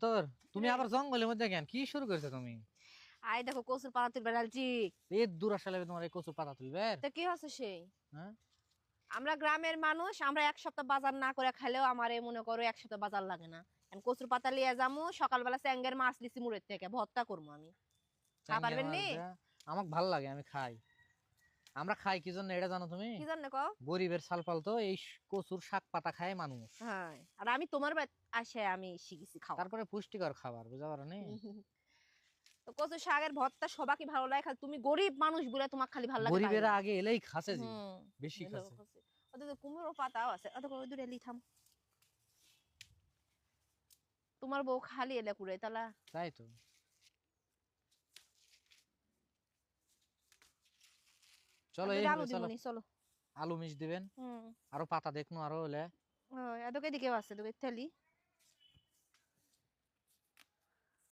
তোর তুমি আবার জঙ্গলের মধ্যে কেন কি শুরু করেছো তুমি আই দেখো কচুর পাতা তুলবে ডালছি। এই দূর আসলে তোমার এই কচুর পাতা তুলবে তো কি হচ্ছে সেই হ্যাঁ আমরা গ্রামের মানুষ, আমরা এক সপ্তাহ বাজার না করে খাইলেও আমার মনে করো এক সপ্তাহ বাজার লাগে না। এখন কচুর পাতা লিয়ে যামু, সকালবেলা চ্যাঙ্গের মাছ লিছি মুড়ের থেকে ভর্তা করবো আমি। খা চ্যাংড়া পারবেন মাছ নি? দিয়া আমাকে ভাল লাগে আমি খাই আমরা খাই কি জন্য এটা জানো তুমি কি জানে কও? গরিবের সালপাল তো এই কচুর শাক পাতা খায় মানুষ হ্যাঁ, আর আমি তোমার আসে আমি শিখেছি খাওয়া। তারপরে পুষ্টিকর খাবার বুঝা পারো নি তো কচু শাকের ভর্তা সবাইকে ভালো লাগে, খালি তুমি গরিব মানুষ বলে তোমার খালি ভালো লাগে তাই গরিবেরা না? আগে এলেই খাসে জি হুম, বেশি এলো খাসে কচু। ওদের তো কুমড়ো পাতাও আছে, ওদের ওই দূরে লিথাম। তোমার বউ খালি এলে কুড়ে তালা। তাই তো চলো ওদের এইভাবে আলু চলো দিমুনি চলো। আলু মিশ দিবেন হুম, আরো পাতা দেখনো আরো হলে ওই এদিকে দিকেও আছে, তোকে তেলি।